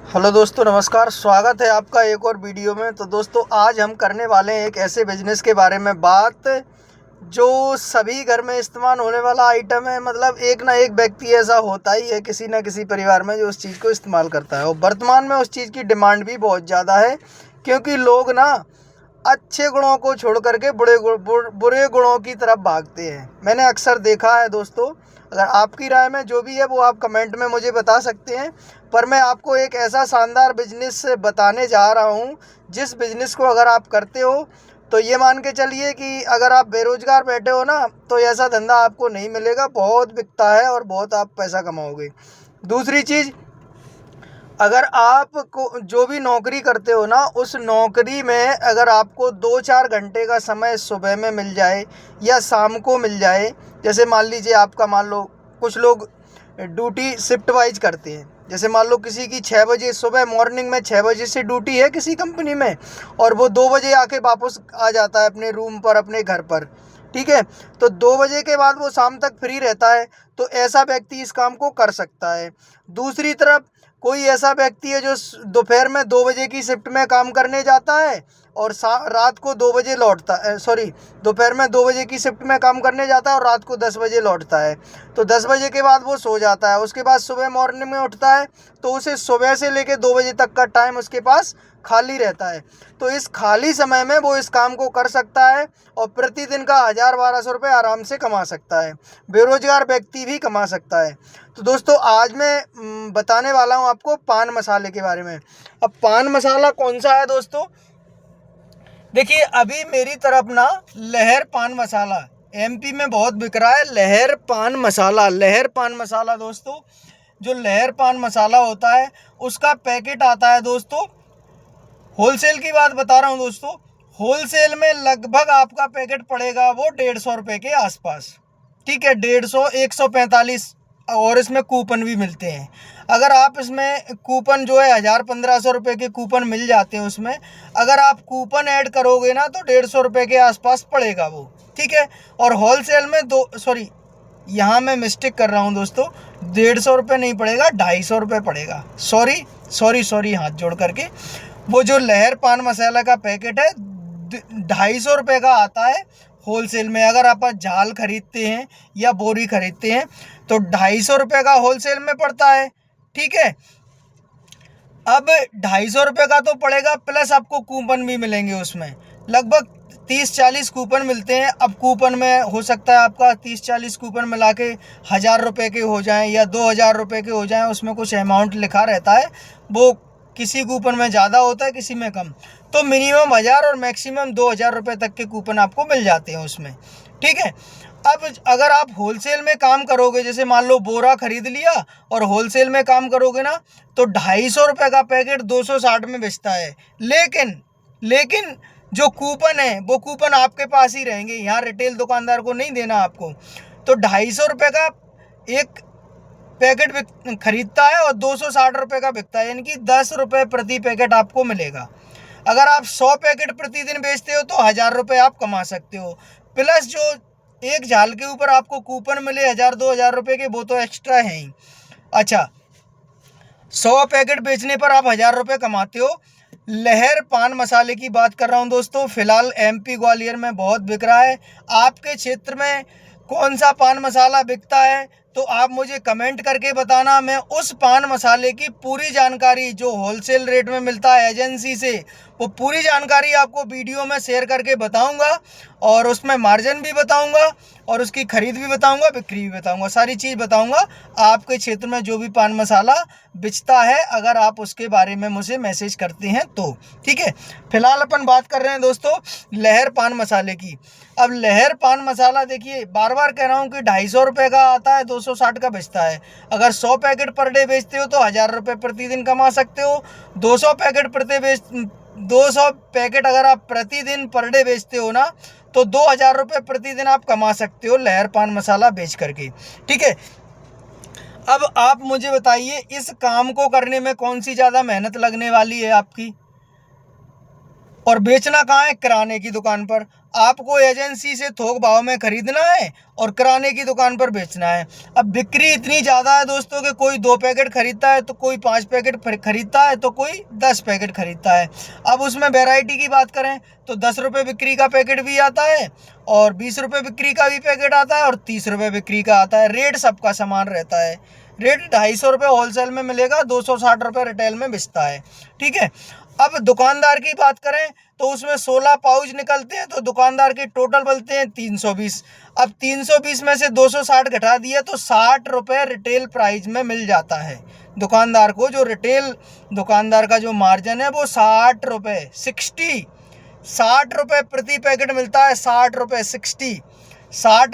Hello दोस्तों, नमस्कार। स्वागत है आपका एक और वीडियो में। तो दोस्तों, आज हम करने वाले हैं एक ऐसे बिजनेस के बारे में बात जो सभी घर में इस्तेमाल होने वाला आइटम है। मतलब एक ना एक व्यक्ति ऐसा होता ही है किसी ना किसी परिवार में जो उस चीज़ को इस्तेमाल करता है, और वर्तमान में उस चीज़ की डिमांड भी बहुत ज़्यादा है, क्योंकि लोग ना अच्छे गुणों को छोड़ करके बुरे गुणों की तरफ भागते हैं। मैंने अक्सर देखा है दोस्तों। अगर आपकी राय में जो भी है वो आप कमेंट में मुझे बता सकते हैं, पर मैं आपको एक ऐसा शानदार बिजनेस बताने जा रहा हूँ जिस बिजनेस को अगर आप करते हो तो ये मान के चलिए कि अगर आप बेरोजगार बैठे हो ना, तो ऐसा धंधा आपको नहीं मिलेगा। बहुत बिकता है और बहुत आप पैसा कमाओगे। दूसरी चीज़, अगर आपको जो भी नौकरी करते हो ना, उस नौकरी में अगर आपको 2-4 घंटे का समय सुबह में मिल जाए या शाम को मिल जाए, जैसे मान लीजिए आपका, मान लो कुछ लोग ड्यूटी शिफ्ट वाइज करते हैं। जैसे मान लो किसी की 6 बजे सुबह मॉर्निंग में 6 बजे से ड्यूटी है किसी कंपनी में, और वो 2 बजे आके वापस आ जाता है अपने रूम पर, अपने घर पर। ठीक है, तो 2 बजे के बाद वो शाम तक फ्री रहता है, तो ऐसा व्यक्ति इस काम को कर सकता है। दूसरी तरफ, कोई ऐसा व्यक्ति है जो दोपहर में 2 बजे की शिफ्ट में काम करने जाता है और रात को 2 बजे लौटता है, सॉरी, दोपहर में 2 बजे की शिफ्ट में काम करने जाता है और रात को 10 बजे लौटता है। तो 10 बजे के बाद वो सो जाता है, उसके बाद सुबह मॉर्निंग में उठता है, तो उसे सुबह से लेकर 2 बजे तक का टाइम उसके पास खाली रहता है। तो इस खाली समय में वो इस काम को कर सकता है और प्रतिदिन का 1000-1200 रुपये आराम से कमा सकता है। बेरोजगार व्यक्ति भी कमा सकता है। तो दोस्तों, आज मैं बताने वाला हूँ आपको पान मसाले के बारे में। अब पान मसाला कौन सा है दोस्तों? देखिए, अभी मेरी तरफ ना लहर पान मसाला एमपी में बहुत बिक रहा है। लहर पान मसाला, लहर पान मसाला दोस्तों, जो लहर पान मसाला होता है उसका पैकेट आता है दोस्तों। होलसेल की बात बता रहा हूँ दोस्तों। होलसेल में लगभग आपका पैकेट पड़ेगा वो 150 रुपये के आसपास। ठीक है, 150, 145, और इसमें कूपन भी मिलते हैं। अगर आप इसमें कूपन जो है 1000-1500 रुपये के कूपन मिल जाते हैं उसमें, अगर आप कूपन ऐड करोगे ना तो 150 रुपये के आसपास पड़ेगा वो। ठीक है, और होलसेल में यहाँ मैं मिस्टेक कर रहा हूँ दोस्तों, 150 रुपये नहीं पड़ेगा, 250 रुपये पड़ेगा। सॉरी, हाथ जोड़ करके। वो जो लहर पान मसाला का पैकेट है 250 रुपये का आता है होलसेल में। अगर आप झाल खरीदते हैं या बोरी खरीदते हैं तो 250 रुपये का होलसेल में पड़ता है। ठीक है, अब 250 रुपये का तो पड़ेगा, प्लस आपको कूपन भी मिलेंगे उसमें। लगभग 30-40 कूपन मिलते हैं। अब कूपन में हो सकता है आपका 30-40 कूपन मिला के 1000 रुपये के हो जाएं या 2000 रुपये के हो जाएं। उसमें कुछ अमाउंट लिखा रहता है, वो किसी कूपन में ज़्यादा होता है, किसी में कम। तो मिनिमम 1000 और मैक्सिमम 2000 रुपये तक के कूपन आपको मिल जाते हैं उसमें। ठीक है, अब अगर आप होलसेल में काम करोगे, जैसे मान लो बोरा खरीद लिया और होलसेल में काम करोगे ना, तो 250 रुपये का पैकेट 260 में बेचता है। लेकिन जो कूपन है वो कूपन आपके पास ही रहेंगे, यहाँ रिटेल दुकानदार को नहीं देना आपको। तो 250 रुपये का एक पैकेट खरीदता है और 260 रुपये का बिकता है, यानी कि 10 रुपये प्रति पैकेट आपको मिलेगा। अगर आप 100 पैकेट प्रतिदिन बेचते हो तो 1000 रुपये आप कमा सकते हो। प्लस जो एक झाल के ऊपर आपको कूपन मिले 1000-2000 रुपये के, वो तो एक्स्ट्रा है ही। अच्छा, 100 पैकेट बेचने पर आप 1000 रुपये कमाते हो। लहर पान मसाले की बात कर रहा हूँ दोस्तों। फिलहाल एमपी ग्वालियर में बहुत बिक रहा है। आपके क्षेत्र में कौन सा पान मसाला बिकता है तो आप मुझे कमेंट करके बताना। मैं उस पान मसाले की पूरी जानकारी जो होलसेल रेट में मिलता है एजेंसी से, वो पूरी जानकारी आपको वीडियो में शेयर करके बताऊंगा, और उसमें मार्जिन भी बताऊंगा और उसकी खरीद भी बताऊंगा, बिक्री भी बताऊंगा, सारी चीज़ बताऊंगा। आपके क्षेत्र में जो भी पान मसाला बिचता है, अगर आप उसके बारे में मुझे मैसेज करते हैं तो। ठीक है, फिलहाल अपन बात कर रहे हैं दोस्तों लहर पान मसाले की। अब लहर पान मसाला देखिए, बार बार कह रहा हूँ कि 250 रुपये का आता है, 260 का बेचता है। अगर 100 पैकेट पर डे बेचते हो तो 1000 रुपये प्रतिदिन कमा सकते हो। 200 पैकेट अगर आप प्रतिदिन पर डे बेचते हो ना, तो 2000 रुपये प्रतिदिन आप कमा सकते हो लहर पान मसाला बेच करके। ठीक है, अब आप मुझे बताइए इस काम को करने में कौन सी ज़्यादा मेहनत लगने वाली है आपकी, और बेचना कहाँ है? किराने की दुकान पर। आपको एजेंसी से थोक भाव में खरीदना है और किराने की दुकान पर बेचना है। अब बिक्री इतनी ज़्यादा है दोस्तों कि कोई 2 पैकेट खरीदता है तो कोई 5 पैकेट खरीदता है तो कोई 10 पैकेट खरीदता है। अब उसमें वैरायटी की बात करें तो 10 रुपये बिक्री का पैकेट भी आता है और 20 रुपये बिक्री का भी पैकेट आता है और 30 रुपये बिक्री का आता है। रेट सबका समान रहता है। रेट 250 रुपये होलसेल में मिलेगा, 260 रुपये रिटेल में बिकता है। ठीक है। अब दुकानदार की बात करें तो उसमें 16 पाउच निकलते हैं तो दुकानदार के टोटल बनते हैं 320। अब 320 में से 260 घटा दिया तो 60 रुपये रिटेल प्राइस में मिल जाता है दुकानदार को। जो रिटेल दुकानदार का जो मार्जिन है वो 60 रुपये 60 रुपये प्रति पैकेट मिलता है। 60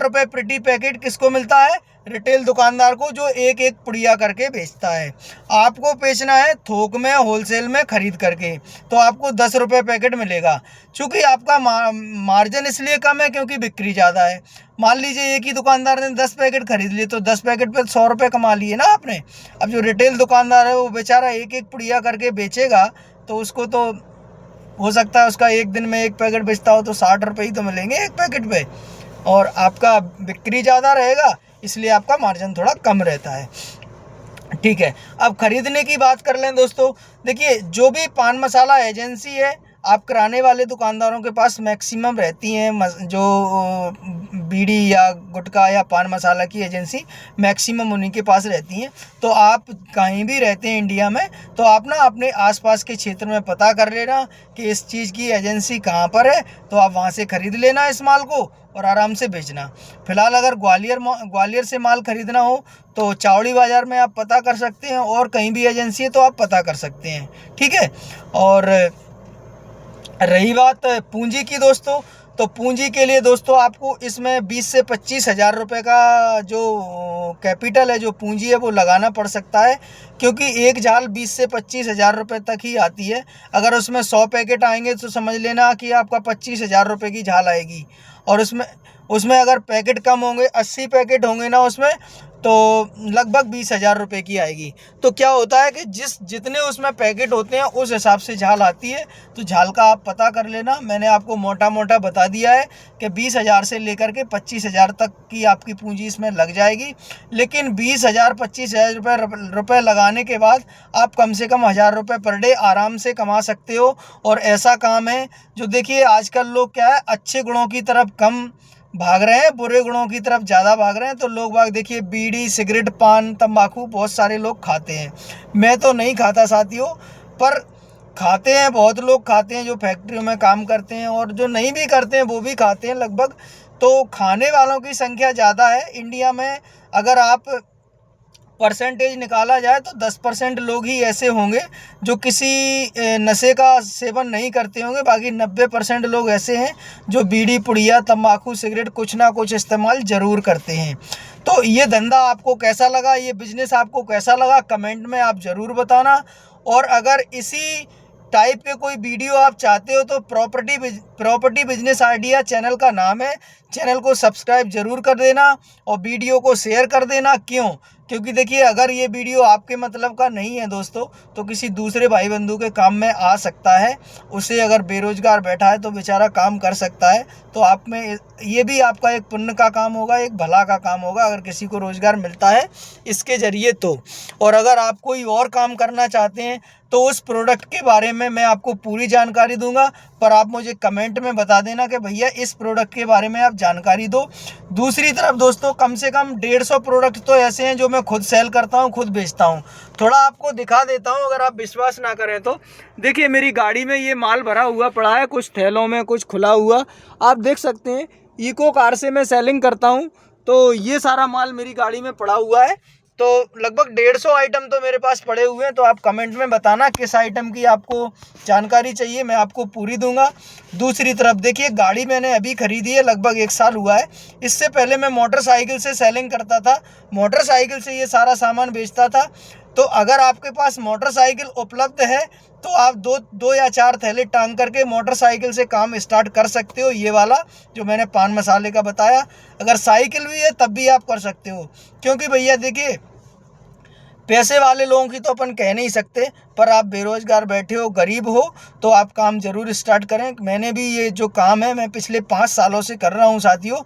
रुपये प्रति पैकेट किसको मिलता है? रिटेल दुकानदार को, जो एक एक पुड़िया करके बेचता है। आपको बेचना है थोक में, होलसेल में खरीद करके, तो आपको 10 रुपये पैकेट मिलेगा। चूँकि आपका मार्जिन इसलिए कम है क्योंकि बिक्री ज़्यादा है। मान लीजिए एक ही दुकानदार ने 10 पैकेट खरीद लिए तो 10 पैकेट पे 100 रुपये कमा लिए ना आपने। अब जो रिटेल दुकानदार है वो बेचारा एक एक पुड़िया करके बेचेगा तो उसको तो हो सकता है उसका एक दिन में एक पैकेट बेचता हो तो 60 रुपये ही तो मिलेंगे एक पैकेट पे, और आपका बिक्री ज़्यादा रहेगा इसलिए आपका मार्जिन थोड़ा कम रहता है। ठीक है। अब खरीदने की बात कर लें दोस्तों, देखिए जो भी पान मसाला एजेंसी है, आप किराने वाले दुकानदारों के पास मैक्सिमम रहती हैं, जो बीड़ी या गुटखा या पान मसाला की एजेंसी मैक्सिमम उन्हीं के पास रहती हैं। तो आप कहीं भी रहते हैं इंडिया में तो आप ना अपने आसपास के क्षेत्र में पता कर लेना कि इस चीज़ की एजेंसी कहाँ पर है, तो आप वहाँ से ख़रीद लेना इस माल को और आराम से बेचना। फ़िलहाल अगर ग्वालियर से माल ख़रीदना हो तो चावड़ी बाज़ार में आप पता कर सकते हैं, और कहीं भी एजेंसी है तो आप पता कर सकते हैं। ठीक है। और रही बात पूंजी की दोस्तों, तो पूंजी के लिए दोस्तों आपको इसमें 20 से 25 हज़ार रुपये का जो कैपिटल है, जो पूंजी है, वो लगाना पड़ सकता है, क्योंकि एक झाल 20 से 25 हज़ार रुपये तक ही आती है। अगर उसमें 100 पैकेट आएंगे तो समझ लेना कि आपका 25 हज़ार रुपये की झाल आएगी। और उसमें अगर पैकेट कम होंगे, 80 पैकेट होंगे ना उसमें, तो लगभग 20 हज़ार रुपये की आएगी। तो क्या होता है कि जितने उसमें पैकेट होते हैं उस हिसाब से झाल आती है। तो झाल का आप पता कर लेना। मैंने आपको मोटा मोटा बता दिया है कि 20 हज़ार से लेकर के 25 हज़ार तक की आपकी पूंजी इसमें लग जाएगी। लेकिन 20 हज़ार 25 हज़ार रुपये लगाने के बाद आप कम से कम 1,000 रुपये पर डे आराम से कमा सकते हो। और ऐसा काम है जो, देखिए आजकल लोग क्या है, अच्छे गुणों की तरफ कम भाग रहे हैं, बुरे गुणों की तरफ ज़्यादा भाग रहे हैं। तो लोग बाग देखिए बीड़ी, सिगरेट, पान, तंबाकू बहुत सारे लोग खाते हैं। मैं तो नहीं खाता साथियों, पर खाते हैं, बहुत लोग खाते हैं जो फैक्ट्रियों में काम करते हैं, और जो नहीं भी करते हैं वो भी खाते हैं लगभग। तो खाने वालों की संख्या ज़्यादा है इंडिया में। अगर आप परसेंटेज निकाला जाए तो 10% लोग ही ऐसे होंगे जो किसी नशे का सेवन नहीं करते होंगे। बाकी 90% लोग ऐसे हैं जो बीड़ी, पुड़िया, तंबाकू, सिगरेट कुछ ना कुछ इस्तेमाल ज़रूर करते हैं। तो ये धंधा आपको कैसा लगा, ये बिज़नेस आपको कैसा लगा, कमेंट में आप ज़रूर बताना। और अगर इसी टाइप के कोई वीडियो आप चाहते हो तो प्रॉपर्टी बिजनेस आइडिया चैनल का नाम है। चैनल को सब्सक्राइब ज़रूर कर देना और वीडियो को शेयर कर देना। क्यों? क्योंकि देखिए अगर ये वीडियो आपके मतलब का नहीं है दोस्तों, तो किसी दूसरे भाई बंधु के काम में आ सकता है। उसे अगर बेरोज़गार बैठा है तो बेचारा काम कर सकता है। तो आप में ये भी आपका एक पुण्य का काम होगा, एक भला का काम होगा अगर किसी को रोज़गार मिलता है इसके ज़रिए तो। और अगर आप कोई और काम करना चाहते हैं तो उस प्रोडक्ट के बारे में मैं आपको पूरी जानकारी दूंगा, पर आप मुझे कमेंट में बता देना कि भैया इस प्रोडक्ट के बारे में आप जानकारी दो। दूसरी तरफ दोस्तों कम से कम 150 प्रोडक्ट तो ऐसे हैं जो मैं खुद सेल करता हूं, खुद बेचता हूं। थोड़ा आपको दिखा देता हूं, अगर आप विश्वास ना करें तो देखिए मेरी गाड़ी में ये माल भरा हुआ पड़ा है, कुछ थैलों में, कुछ खुला हुआ, आप देख सकते हैं। इको कार से मैं सेलिंग करता हूँ, तो ये सारा माल मेरी गाड़ी में पड़ा हुआ है। तो लगभग 150 आइटम तो मेरे पास पड़े हुए हैं। तो आप कमेंट में बताना किस आइटम की आपको जानकारी चाहिए, मैं आपको पूरी दूंगा। दूसरी तरफ देखिए गाड़ी मैंने अभी ख़रीदी है, लगभग 1 साल हुआ है। इससे पहले मैं मोटरसाइकिल से सेलिंग करता था, मोटरसाइकिल से ये सारा सामान बेचता था। तो अगर आपके पास मोटरसाइकिल उपलब्ध है तो आप दो या 4 थैले टांग करके मोटरसाइकिल से काम स्टार्ट कर सकते हो। ये वाला जो मैंने पान मसाले का बताया, अगर साइकिल भी है तब भी आप कर सकते हो। क्योंकि भैया देखिए पैसे वाले लोगों की तो अपन कह नहीं सकते, पर आप बेरोज़गार बैठे हो, गरीब हो, तो आप काम ज़रूर स्टार्ट करें। मैंने भी ये जो काम है मैं पिछले 5 सालों से कर रहा हूँ साथियों,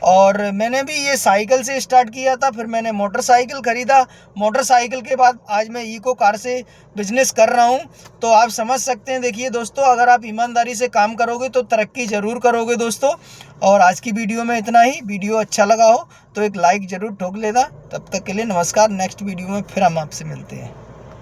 और मैंने भी ये साइकिल से स्टार्ट किया था, फिर मैंने मोटरसाइकिल ख़रीदा, मोटरसाइकिल के बाद आज मैं इको कार से बिज़नेस कर रहा हूँ। तो आप समझ सकते हैं। देखिए दोस्तों, अगर आप ईमानदारी से काम करोगे तो तरक्की ज़रूर करोगे दोस्तों। और आज की वीडियो में इतना ही। वीडियो अच्छा लगा हो तो एक लाइक ज़रूर ठोक लेना। तब तक के लिए नमस्कार। नेक्स्ट वीडियो में फिर हम आपसे मिलते हैं।